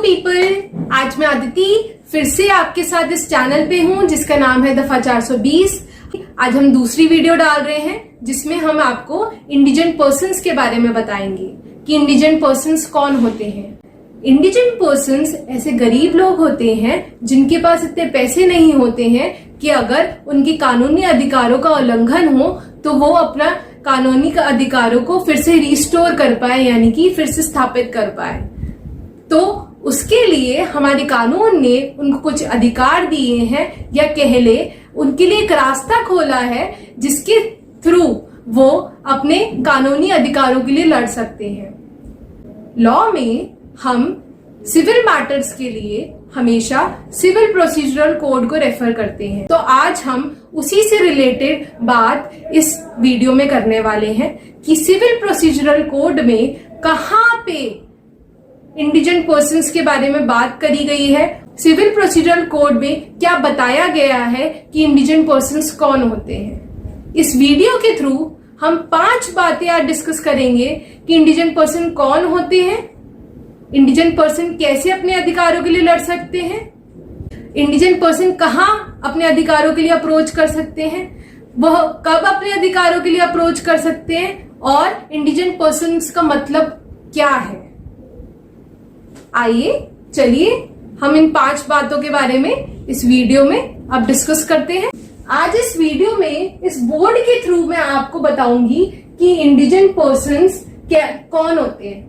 People, आज मैं अदिति फिर से आपके साथ इस चैनल पे हूँ जिसका नाम है दफा 420। आज हम दूसरी वीडियो डाल रहे हैं जिसमें हम आपको इंडिजेंट पर्सन्स के बारे में बताएंगे कि इंडिजेंट पर्सन्स कौन होते हैं। इंडिजेंट पर्सन्स ऐसे गरीब लोग होते हैं जिनके पास इतने पैसे नहीं होते हैं कि अगर उनके कानूनी अधिकारों का उल्लंघन हो तो वो अपना कानूनी अधिकारों को फिर से रिस्टोर कर पाए, यानी कि फिर से स्थापित कर पाए। तो उसके लिए हमारे कानून ने उनको कुछ अधिकार दिए हैं, या कह ले उनके लिए एक रास्ता खोला है जिसके थ्रू वो अपने कानूनी अधिकारों के लिए लड़ सकते हैं। लॉ में हम सिविल मैटर्स के लिए हमेशा सिविल प्रोसीजरल कोड को रेफर करते हैं। तो आज हम उसी से रिलेटेड बात इस वीडियो में करने वाले हैं कि सिविल प्रोसीजरल कोड में कहाँ पे इंडिजेंट पर्सन्स के बारे में बात करी गई है, सिविल प्रोसीजरल कोड में क्या बताया गया है कि इंडिजेंट पर्सन्स कौन होते हैं। इस वीडियो के थ्रू हम 5 बातें आज डिस्कस करेंगे कि इंडिजेंट पर्सन कौन होते हैं, इंडिजेंट पर्सन कैसे अपने अधिकारों के लिए लड़ सकते हैं, इंडिजेंट पर्सन कहाँ अपने अधिकारों के लिए अप्रोच कर सकते हैं, वह कब अपने अधिकारों के लिए अप्रोच कर सकते हैं, और इंडिजेंट पर्सन्स का मतलब क्या है। आइए चलिए हम इन 5 बातों के बारे में इस वीडियो में अब डिस्कस करते हैं। आज इस वीडियो में इस बोर्ड के थ्रू मैं आपको बताऊंगी कि इंडिजेंट पर्सन्स क्या कौन होते हैं।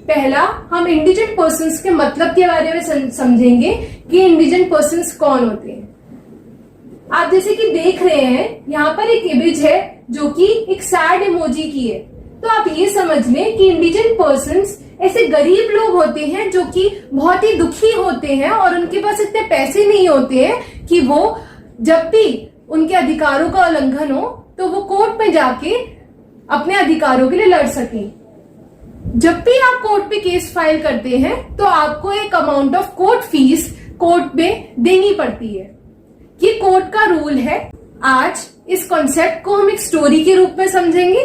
पहला, हम इंडिजेंट पर्सन्स के मतलब के बारे में समझेंगे कि इंडिजेंट पर्सन्स कौन होते हैं। आप जैसे कि देख रहे हैं यहाँ पर एक इमेज है जो कि एक सैड इमोजी की है। तो आप ये समझ लें कि इंडिजेंट पर्सन्स ऐसे गरीब लोग होते हैं जो कि बहुत ही दुखी होते हैं और उनके पास इतने पैसे नहीं होते हैं कि वो जब भी उनके अधिकारों का उल्लंघन हो तो वो कोर्ट में जाके अपने अधिकारों के लिए लड़ सकें। जब भी आप कोर्ट पे केस फाइल करते हैं तो आपको एक amount of court fees court में देनी पड़ती है। ये कोर्ट का रूल है। आज इस कॉन्सेप्ट को हम एक स्टोरी के रूप में समझेंगे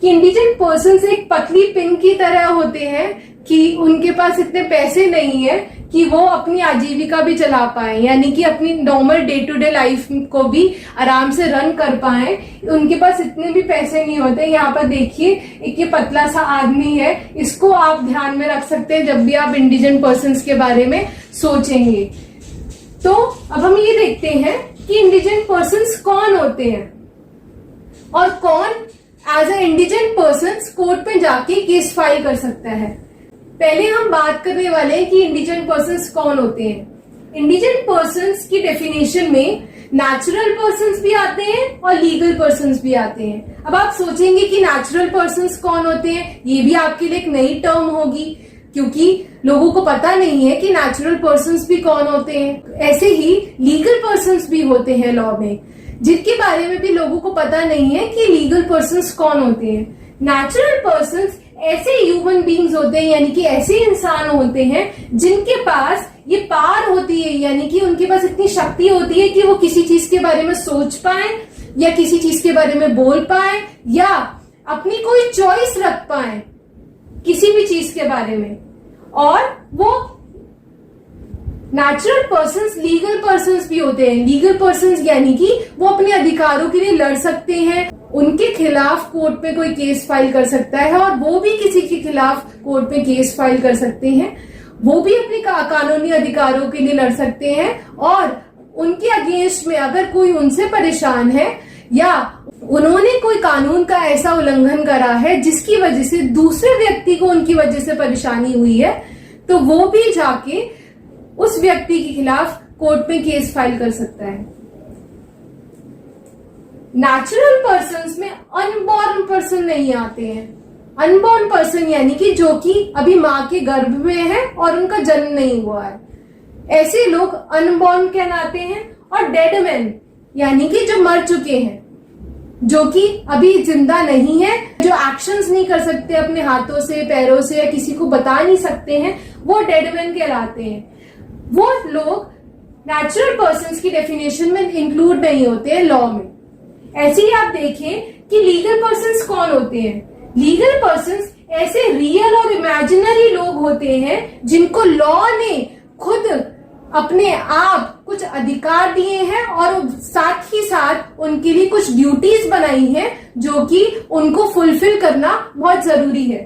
कि इंडिजेंट पर्सन्स एक पतली पिन की तरह होते हैं कि उनके पास इतने पैसे नहीं है कि वो अपनी आजीविका भी चला पाए, यानी कि अपनी normal day to day life को भी आराम से रन कर पाए। उनके पास इतने भी पैसे नहीं होते। यहाँ पर देखिए एक ये पतला सा आदमी है, इसको आप ध्यान में रख सकते हैं जब भी आप इंडिजेंट पर्सन्स के बारे में सोचेंगे। तो अब हम ये देखते हैं कि इंडिजेंट पर्सन्स कौन होते हैं और कौन as a indigent persons court में जाके केस फाइल कर सकता है। पहले हम बात करने वाले हैं कि इंडिजेंट पर्सन्स कौन होते हैं। इंडिजेंट पर्सन्स की डेफिनेशन में नेचुरल पर्सन्स भी आते हैं और लीगल पर्सन्स भी आते हैं। अब आप सोचेंगे कि नेचुरल पर्सन्स कौन होते हैं, ये भी आपके लिए एक नई टर्म होगी क्योंकि लोगों को पता नहीं है कि नेचुरल पर्सन्स भी कौन होते हैं। ऐसे ही लीगल पर्सन्स भी होते हैं लॉ में, जिनके बारे में भी लोगों को पता नहीं है कि लीगल पर्सन्स कौन होते हैं। नेचुरल पर्सन्स ऐसे ह्यूमन बींग्स होते हैं, यानी कि ऐसे इंसान होते हैं जिनके पास ये पावर होती है, यानी कि उनके पास इतनी शक्ति होती है कि वो किसी चीज के बारे में सोच पाए या किसी चीज के बारे में बोल पाए या अपनी कोई चॉइस रख पाए किसी भी चीज के बारे में। और वो नेचुरल पर्सन्स लीगल पर्सन्स भी होते हैं। लीगल पर्सन्स यानी कि वो अपने अधिकारों के लिए लड़ सकते हैं, उनके खिलाफ कोर्ट में कोई केस फाइल कर सकता है और वो भी किसी के खिलाफ कोर्ट में केस फाइल कर सकते हैं। वो भी अपने कानूनी अधिकारों के लिए लड़ सकते हैं और उनके अगेंस्ट में अगर कोई उनसे परेशान है या उन्होंने कोई कानून का ऐसा उल्लंघन करा है जिसकी वजह से दूसरे व्यक्ति को उनकी वजह से परेशानी हुई है, तो वो भी जाके उस व्यक्ति के खिलाफ कोर्ट में केस फाइल कर सकता है। नेचुरल पर्सन्स में अनबॉर्न पर्सन नहीं आते हैं। अनबॉर्न पर्सन यानी कि जो कि अभी मां के गर्भ में है और उनका जन्म नहीं हुआ है, ऐसे लोग अनबॉर्न कहलाते हैं। और डेड मैन यानी कि जो मर चुके हैं, जो कि अभी जिंदा नहीं है, जो एक्शंस नहीं कर सकते अपने हाथों से पैरों से या किसी को बता नहीं सकते हैं, वो डेड मैन कहलाते हैं। वो लोग नेचुरल पर्सन्स की डेफिनेशन में इंक्लूड नहीं होते हैं लॉ में। ऐसे ही आप देखें कि लीगल पर्सन्स कौन होते हैं। लीगल पर्सन्स ऐसे रियल और इमेजिनरी लोग होते हैं जिनको लॉ ने खुद अपने आप कुछ अधिकार दिए हैं और साथ ही साथ उनके लिए कुछ ड्यूटीज बनाई हैं जो कि उनको फुलफिल करना बहुत जरूरी है।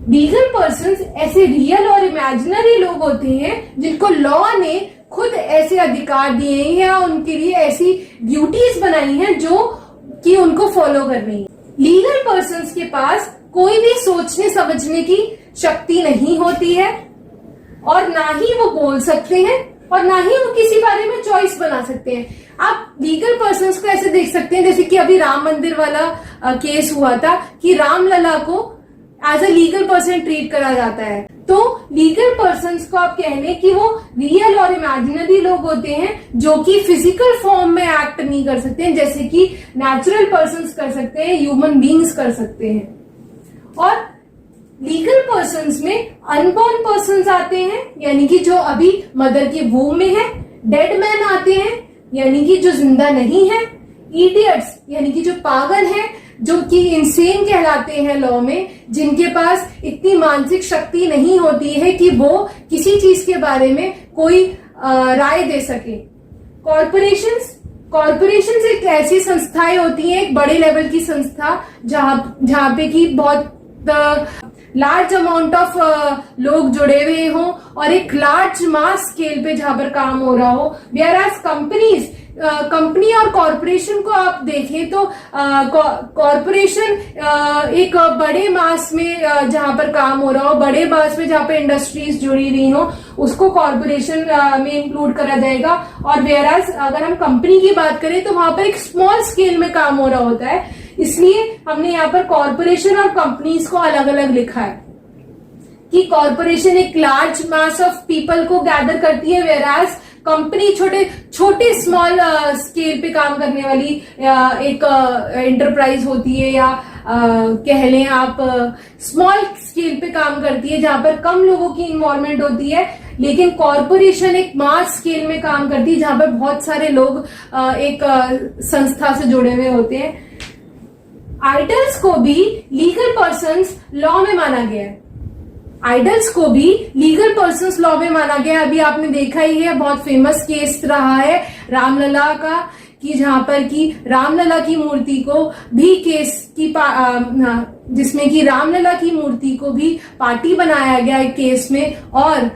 लीगल पर्सन्स ऐसे रियल और इमेजिनरी लोग होते हैं जिनको लॉ ने खुद ऐसे अधिकार दिए हैं या उनके लिए ऐसी ड्यूटीज बनाई हैं जो कि उनको फॉलो करनी है। लीगल पर्सन्स के पास कोई भी सोचने समझने की शक्ति नहीं होती है और ना ही वो बोल सकते हैं और ना ही वो किसी बारे में चॉइस बना सकते हैं। आप लीगल पर्सन्स को ऐसे देख सकते हैं जैसे कि अभी राम मंदिर वाला केस हुआ था कि रामलला को as a legal person treat करा जाता है। तो लीगल पर्सन्स को आप कह लें कि वो रियल और इमेजिनरी लोग होते हैं जो कि फिजिकल फॉर्म में एक्ट नहीं कर सकते हैं, जैसे कि नेचुरल पर्सन्स कर सकते हैं, ह्यूमन बींग्स कर सकते हैं। और लीगल पर्सन्स में अनबॉर्न पर्सन्स आते हैं यानी कि जो अभी मदर के वूम में है, डेड मैन आते हैं यानी कि जो जिंदा नहीं है, इडियट्स यानी कि जो पागल हैं, जो कि इंसेन कहलाते हैं लॉ में, जिनके पास इतनी मानसिक शक्ति नहीं होती है कि वो किसी चीज के बारे में कोई राय दे सके। कॉर्पोरेशंस एक ऐसी संस्थाएं होती हैं, एक बड़े लेवल की संस्था जहां पे की बहुत लार्ज अमाउंट ऑफ लोग जुड़े हुए हों और एक लार्ज मास स्केल पे जहां पर काम हो रहा हो। वेयर एज कंपनी और कॉरपोरेशन को आप देखें तो कॉरपोरेशन एक बड़े मास में जहां पर काम हो रहा हो, बड़े मास में जहां पर इंडस्ट्रीज जुड़ी हुई हो, उसको कॉरपोरेशन में इंक्लूड करा जाएगा। और वेयरएज अगर हम कंपनी की बात करें तो वहां पर एक स्मॉल स्केल में काम हो रहा होता है, इसलिए हमने यहाँ पर कॉरपोरेशन और कंपनीज को अलग अलग लिखा है कि कॉरपोरेशन एक लार्ज मास ऑफ पीपल को गैदर करती है, वेयरएज कंपनी छोटे स्मॉल स्केल पे काम करने वाली एक एंटरप्राइज होती है, या कह लें आप स्मॉल स्केल पे काम करती है जहां पर कम लोगों की इन्वॉल्वमेंट होती है। लेकिन कॉरपोरेशन एक मास स्केल में काम करती है जहां पर बहुत सारे लोग एक संस्था से जुड़े हुए होते हैं। आइडल्स को भी लीगल पर्सन्स लॉ में माना गया है। आइडल्स को भी लीगल पर्सन्स लॉ में माना गया। अभी आपने देखा ही है, बहुत फेमस केस रहा है रामलला का, कि जहां पर कि रामलला की मूर्ति को भी केस की जिसमें कि रामलला की मूर्ति को भी पार्टी बनाया गया है केस में, और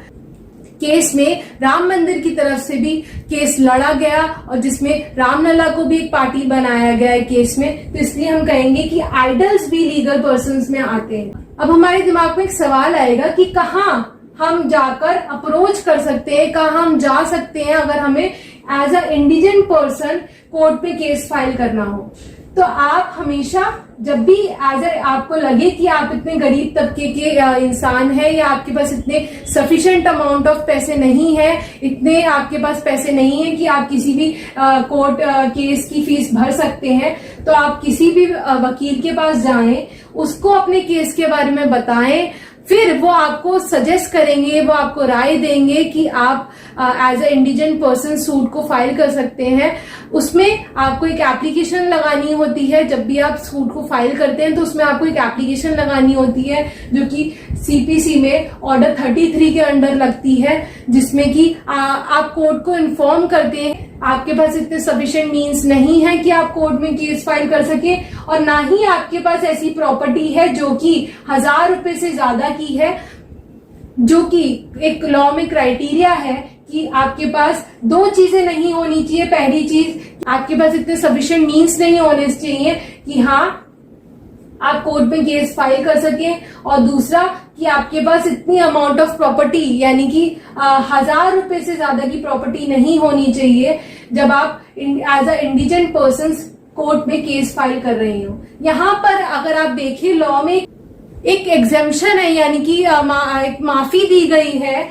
केस में राम मंदिर की तरफ से भी केस लड़ा गया और जिसमें रामलला को भी एक पार्टी बनाया गया है केस में। तो इसलिए हम कहेंगे कि आइडल्स भी लीगल पर्सन्स में आते हैं। अब हमारे दिमाग में एक सवाल आएगा कि कहाँ हम जाकर अप्रोच कर सकते हैं, कहाँ हम जा सकते हैं अगर हमें as a indigent person court में केस फाइल करना हो। तो आप हमेशा जब भी आपको लगे कि आप इतने गरीब तबके के इंसान हैं या आपके पास इतने सफिशिएंट अमाउंट ऑफ पैसे नहीं है, इतने आपके पास पैसे नहीं है कि आप किसी भी कोर्ट केस की फीस भर सकते हैं, तो आप किसी भी वकील के पास जाएं, उसको अपने केस के बारे में बताएं, फिर वो आपको सजेस्ट करेंगे, वो आपको राय देंगे कि आप as a indigent person suit को फाइल कर सकते हैं। उसमें आपको एक एप्लीकेशन लगानी होती है। जब भी आप सूट को फाइल करते हैं तो उसमें आपको एक एप्लीकेशन लगानी होती है जो कि सीपीसी में ऑर्डर 33 के अंडर लगती है, जिसमें कि आप कोर्ट को इन्फॉर्म करते हैं आपके पास इतने सफिशिएंट मीन्स नहीं है कि आप कोर्ट में केस फाइल कर सके, और ना ही आपके पास ऐसी प्रॉपर्टी है जो कि 1000 रुपए से ज्यादा की है, जो कि एक लॉ में क्राइटेरिया है कि आपके पास दो चीजें नहीं होनी चाहिए। पहली चीज, आपके पास इतने सफिशिएंट मीन्स नहीं होने चाहिए कि हाँ आप कोर्ट में केस फाइल कर सके, और दूसरा कि आपके पास इतनी अमाउंट ऑफ प्रॉपर्टी यानी कि 1000 रुपए से ज्यादा की प्रॉपर्टी नहीं होनी चाहिए जब आप as a indigent person court में केस फाइल कर रहे हो। यहाँ पर अगर आप देखें लॉ में एक एग्जेम्पशन है, यानी कि एक माफी दी गई है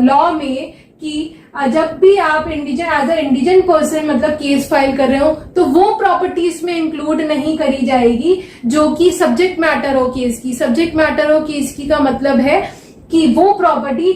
लॉ में कि जब भी आप एज अ इंडिजेंट पर्सन मतलब केस फाइल कर रहे हो तो वो प्रॉपर्टीज में इंक्लूड नहीं करी जाएगी जो कि सब्जेक्ट मैटर हो केस की। सब्जेक्ट मैटर हो केस की का मतलब है कि वो प्रॉपर्टी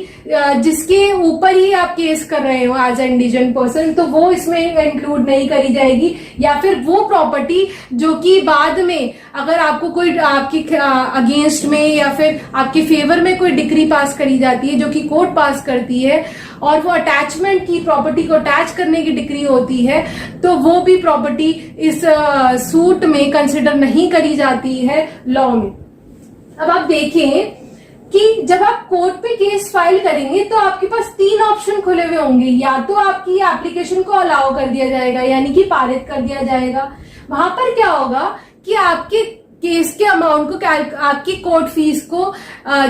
जिसके ऊपर ही आप केस कर रहे हो एज ए इंडिजिनेट पर्सन, तो वो इसमें इंक्लूड नहीं करी जाएगी। या फिर वो प्रॉपर्टी जो कि बाद में अगर आपको कोई आपकी अगेंस्ट में या फिर आपके फेवर में कोई डिक्री पास करी जाती है, जो कि कोर्ट पास करती है, और वो अटैचमेंट की प्रॉपर्टी को अटैच करने की डिक्री होती है, तो वो भी प्रॉपर्टी इस सूट में कंसिडर नहीं करी जाती है लॉ में। अब आप देखें कि जब आप कोर्ट पे केस फाइल करेंगे तो आपके पास 3 ऑप्शन खुले हुए होंगे। या तो आपकी एप्लीकेशन को अलाउ कर दिया जाएगा, यानी कि पारित कर दिया जाएगा। वहां पर क्या होगा कि आपके केस के अमाउंट को आपकी कोर्ट फीस को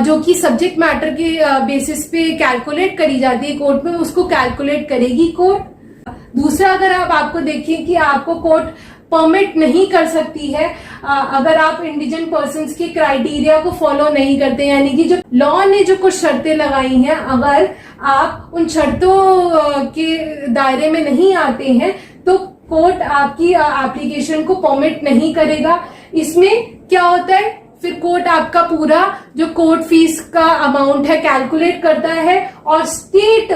जो कि सब्जेक्ट मैटर के बेसिस पे कैलकुलेट करी जाती है कोर्ट में, उसको कैलकुलेट करेगी कोर्ट। दूसरा, अगर आपको देखें कि आपको कोर्ट परमिट नहीं कर सकती है अगर आप इंडिजिनेट पर्सन्स के क्राइटेरिया को फॉलो नहीं करते, यानी कि जो लॉ ने जो कुछ शर्तें लगाई हैं, अगर आप उन शर्तों के दायरे में नहीं आते हैं तो कोर्ट आपकी एप्लीकेशन को परमिट नहीं करेगा। इसमें क्या होता है, फिर कोर्ट आपका पूरा जो कोर्ट फीस का अमाउंट है कैलकुलेट करता है और स्टेट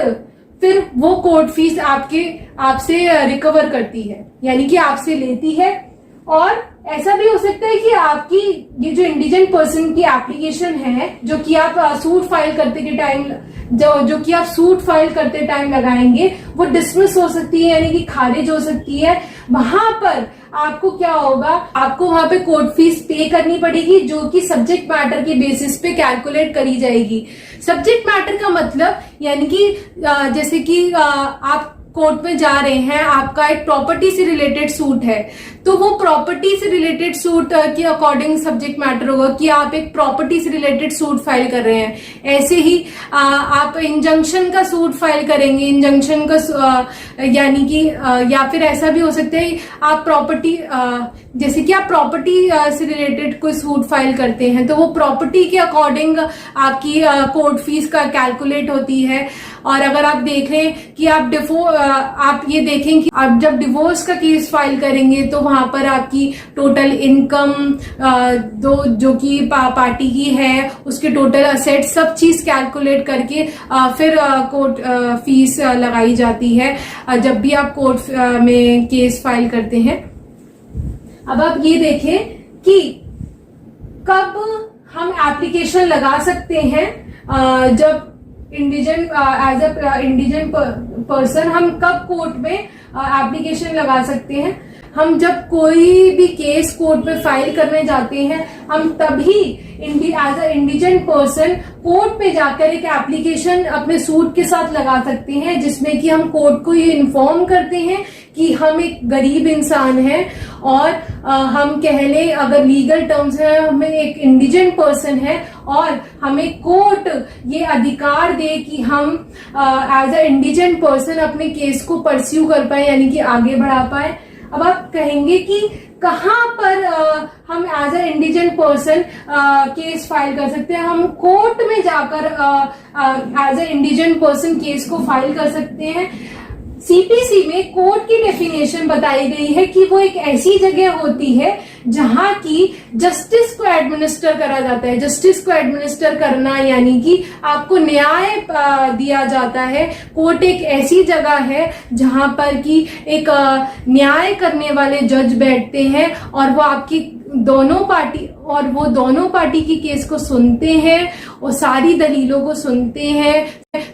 फिर वो कोर्ट फीस आपसे रिकवर करती है, यानी कि आपसे लेती है। और ऐसा भी हो सकता है कि आपकी ये जो इंडिजिनेट पर्सन की एप्लीकेशन है, जो कि आप सूट फाइल करते के टाइम जो कि आप सूट फाइल करते टाइम लगाएंगे, वो डिसमिस हो सकती है, यानी कि खारिज हो सकती है। वहां पर आपको क्या होगा, आपको वहां पे कोर्ट फीस पे करनी पड़ेगी, जो कि सब्जेक्ट मैटर के बेसिस पे कैलकुलेट करी जाएगी। सब्जेक्ट मैटर का मतलब यानी कि जैसे कि आप कोर्ट में जा रहे हैं, आपका एक प्रॉपर्टी से रिलेटेड सूट है, तो वो प्रॉपर्टी से रिलेटेड सूट के अकॉर्डिंग सब्जेक्ट मैटर होगा कि आप एक प्रॉपर्टी से रिलेटेड सूट फाइल कर रहे हैं। ऐसे ही आप इंजंक्शन का सूट फाइल करेंगे, इंजंक्शन का यानी कि या फिर ऐसा भी हो सकता है आप प्रॉपर्टी जैसे कि आप प्रॉपर्टी से रिलेटेड कोई सूट फाइल करते हैं, तो वो प्रॉपर्टी के अकॉर्डिंग आपकी कोर्ट फीस का कैलकुलेट होती है। और अगर आप देखें कि आप ये देखें कि आप जब डिवोर्स का केस फाइल करेंगे तो वहां पर आपकी टोटल इनकम जो कि पार्टी की है, उसके टोटल असेट, सब चीज कैलकुलेट करके फिर कोर्ट फीस लगाई जाती है जब भी आप कोर्ट में केस फाइल करते हैं। अब आप ये देखें कि कब हम एप्लीकेशन लगा सकते हैं, जब एज अ इंडिजिनेट पर्सन हम कब कोर्ट में एप्लीकेशन लगा सकते हैं। हम जब कोई भी केस कोर्ट में फाइल करने जाते हैं, हम तभी as a indigenous person court में जाकर एक एप्लीकेशन अपने सूट के साथ लगा सकते हैं, जिसमें कि हम कोर्ट को ये इन्फॉर्म करते हैं कि हम एक गरीब इंसान हैं और हम कह ले अगर लीगल टर्म्स है, हमें एक इंडिजिनेट पर्सन है और हमें कोर्ट ये अधिकार दे कि हम एज अ इंडिजिनेट पर्सन अपने केस को परस्यू कर पाए, यानी कि आगे बढ़ा पाए। अब आप कहेंगे कि कहाँ पर हम as a indigenous person case file कर सकते हैं। हम कोर्ट में जाकर as a indigenous person case को फाइल कर सकते हैं। सीपीसी में कोर्ट की डेफिनेशन बताई गई है कि वो एक ऐसी जगह होती है जहां की जस्टिस को एडमिनिस्टर करा जाता है। जस्टिस को एडमिनिस्टर करना यानी कि आपको न्याय दिया जाता है। कोर्ट एक ऐसी जगह है जहां पर कि एक न्याय करने वाले जज बैठते हैं और वो आपकी दोनों पार्टी की केस को सुनते हैं और सारी दलीलों को सुनते हैं,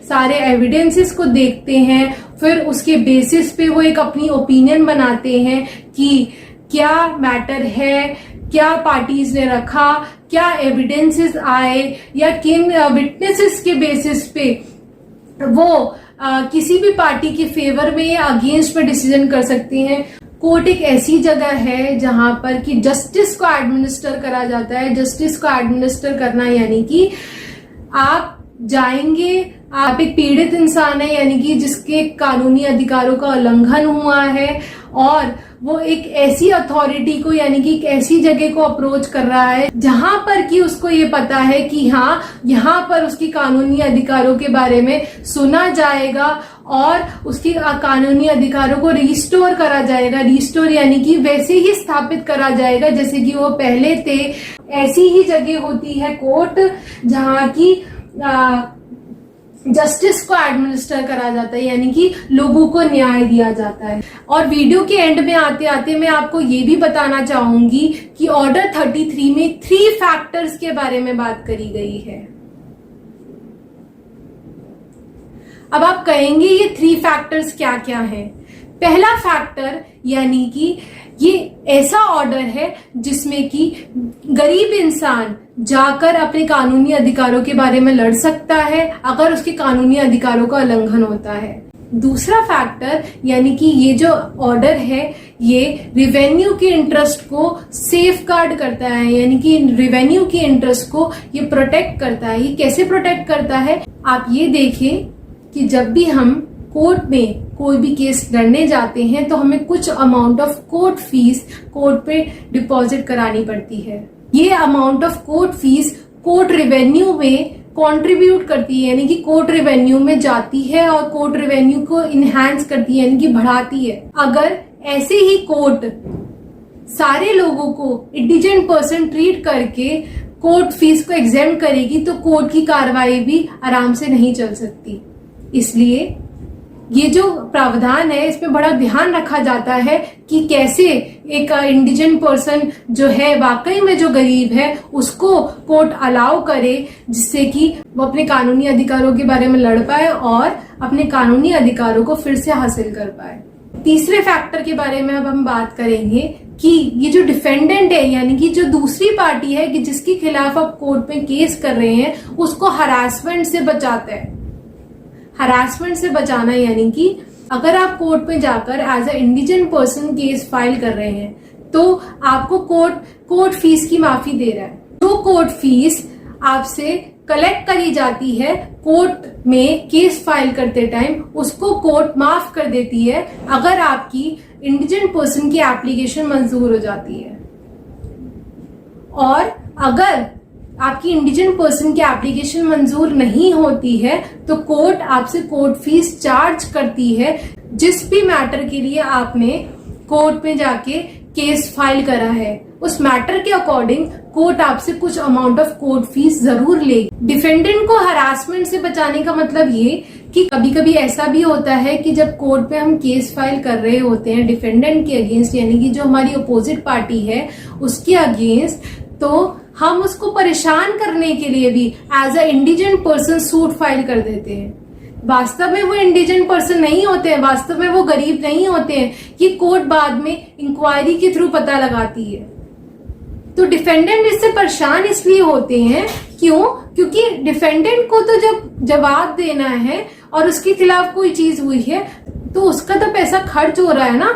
सारे एविडेंसेस को देखते हैं, फिर उसके बेसिस पे वो एक अपनी ओपिनियन बनाते हैं कि क्या मैटर है, क्या पार्टीज ने रखा, क्या एविडेंसेस आए या किन विटनेसेस के बेसिस पे वो किसी भी पार्टी के फेवर में या अगेंस्ट में डिसीजन कर सकते हैं। कोर्ट एक ऐसी जगह है जहां पर कि जस्टिस को एडमिनिस्टर करा जाता है। जस्टिस को एडमिनिस्टर करना यानी कि आप जाएंगे, आप एक पीड़ित इंसान है, यानी कि जिसके कानूनी अधिकारों का उल्लंघन हुआ है, और वो एक ऐसी अथॉरिटी को यानी कि एक ऐसी जगह को अप्रोच कर रहा है जहां पर कि उसको ये पता है कि हाँ, यहाँ पर उसकी कानूनी अधिकारों के बारे में सुना जाएगा और उसकी कानूनी अधिकारों को रिस्टोर करा जाएगा। रिस्टोर यानी कि वैसे ही स्थापित करा जाएगा जैसे कि वो पहले थे। ऐसी ही जगह होती है कोर्ट जहाँ की जस्टिस को एडमिनिस्टर करा जाता है, यानी कि लोगों को न्याय दिया जाता है। और वीडियो के एंड में आते आते मैं आपको ये भी बताना चाहूंगी कि ऑर्डर 33 में 3 फैक्टर्स के बारे में बात करी गई है। अब आप कहेंगे ये 3 फैक्टर्स क्या क्या हैं? पहला फैक्टर यानी कि ये ऐसा ऑर्डर है जिसमें कि गरीब इंसान जाकर अपने कानूनी अधिकारों के बारे में लड़ सकता है अगर उसके कानूनी अधिकारों का उल्लंघन होता है। दूसरा फैक्टर यानी कि ये जो ऑर्डर है ये रेवेन्यू के इंटरेस्ट को सेफ गार्ड करता है, यानी कि रेवेन्यू के इंटरेस्ट को ये प्रोटेक्ट करता है। ये कैसे प्रोटेक्ट करता है? आप ये देखें कि जब भी हम कोर्ट में कोई भी केस लड़ने जाते हैं तो हमें कुछ amount of court fees court पे डिपॉजिट करानी पड़ती है। ये amount of court fees court revenue में कंट्रीब्यूट करती है, यानी कि कोर्ट रेवेन्यू में जाती है और कोर्ट रेवेन्यू को इनहैंस करती है, यानी कि बढ़ाती है। अगर ऐसे ही कोर्ट सारे लोगों को इंडिजेंट पर्सन ट्रीट करके कोर्ट फीस को एग्जेम्प्ट करेगी तो कोर्ट की कार्रवाई भी आराम से नहीं चल सकती। इसलिए ये जो प्रावधान है इसमें बड़ा ध्यान रखा जाता है कि कैसे एक इंडिजेंट पर्सन जो है वाकई में जो गरीब है उसको कोर्ट अलाउ करे, जिससे कि वो अपने कानूनी अधिकारों के बारे में लड़ पाए और अपने कानूनी अधिकारों को फिर से हासिल कर पाए। तीसरे फैक्टर के बारे में अब हम बात करेंगे कि ये जो डिफेंडेंट है यानी कि जो दूसरी पार्टी है कि जिसके खिलाफ आप कोर्ट में केस कर रहे हैं उसको हरासमेंट से बचाता है। हरासमेंट से बचाना यानी कि अगर आप कोर्ट में जाकर as a indigent person case file कर रहे हैं तो आपको कोर्ट फीस की माफी दे रहा है। जो कोर्ट फीस आपसे कलेक्ट करी जाती है कोर्ट में केस फाइल करते टाइम उसको कोर्ट माफ कर देती है अगर आपकी इंडिजेंट पर्सन की एप्लीकेशन मंजूर हो जाती है। और अगर आपकी इंडिजेंट पर्सन की एप्लीकेशन मंजूर नहीं होती है तो कोर्ट आपसे कोर्ट फीस चार्ज करती है जिस भी मैटर के लिए आपने कोर्ट में जाके केस फाइल करा है। उस मैटर के अकॉर्डिंग कोर्ट आपसे कुछ अमाउंट ऑफ कोर्ट फीस जरूर लेगी। डिफेंडेंट को हरासमेंट से बचाने का मतलब ये कि कभी कभी ऐसा भी होता है कि जब कोर्ट में हम केस फाइल कर रहे होते हैं डिफेंडेंट के अगेंस्ट, यानी कि जो हमारी अपोजिट पार्टी है उसके अगेंस्ट, तो हम उसको परेशान करने के लिए भी as a indigent person suit file कर देते हैं। वास्तव में वो इंडिजेंट पर्सन नहीं होते हैं, वास्तव में वो गरीब नहीं होते हैं, ये कोर्ट बाद में इंक्वायरी के थ्रू पता लगाती है। तो डिफेंडेंट इससे परेशान इसलिए होते हैं, क्यों? क्योंकि डिफेंडेंट को तो जब जवाब देना है और उसके खिलाफ कोई चीज हुई है तो उसका तो पैसा खर्च हो रहा है ना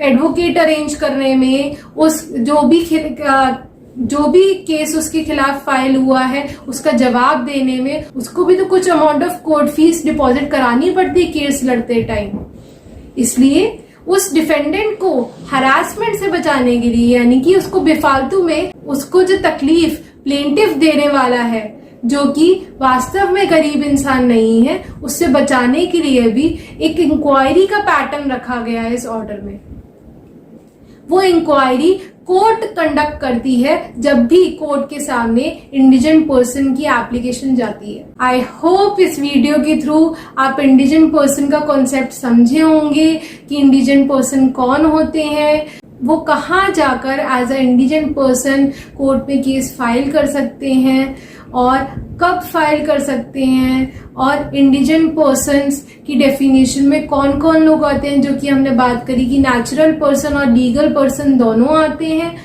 एडवोकेट अरेंज करने में, उस जो भी केस उसके खिलाफ फाइल हुआ है उसका जवाब देने में, उसको भी तो कुछ amount of court fees deposit करानी पड़ती है केस लड़ते टाइम। इसलिए उस डिफेंडेंट को हरासमेंट से बचाने के लिए, यानी कि उसको बेफालतू में उसको जो तकलीफ प्लेंटिफ देने वाला है जो कि वास्तव में गरीब इंसान नहीं है, उससे बचाने के लिए भी एक इंक्वायरी का पैटर्न रखा गया है इस ऑर्डर में। वो इंक्वायरी कोर्ट कंडक्ट करती है जब भी कोर्ट के सामने इंडिजेंट पर्सन की एप्लीकेशन जाती है। आई होप इस वीडियो के थ्रू आप इंडिजेंट पर्सन का कॉन्सेप्ट समझे होंगे कि इंडिजेंट पर्सन कौन होते हैं, वो कहाँ जाकर as a indigent person court में केस फाइल कर सकते हैं और कब फाइल कर सकते हैं, और इंडिजेंट पर्सन्स की डेफिनेशन में कौन कौन लोग आते हैं, जो कि हमने बात करी कि नेचुरल पर्सन और लीगल पर्सन दोनों आते हैं।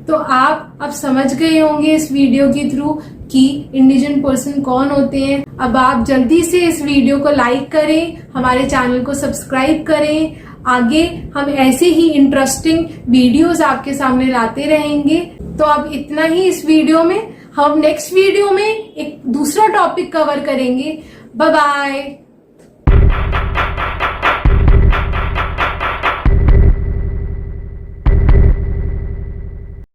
तो आप अब समझ गए होंगे इस वीडियो के थ्रू कि इंडिजेंट पर्सन कौन होते हैं। अब आप जल्दी से इस वीडियो को लाइक करें, हमारे चैनल को सब्सक्राइब करें। आगे हम ऐसे ही इंटरेस्टिंग वीडियोस आपके सामने लाते रहेंगे। तो अब इतना ही इस वीडियो में। हम नेक्स्ट वीडियो में एक दूसरा टॉपिक कवर करेंगे। Bye bye.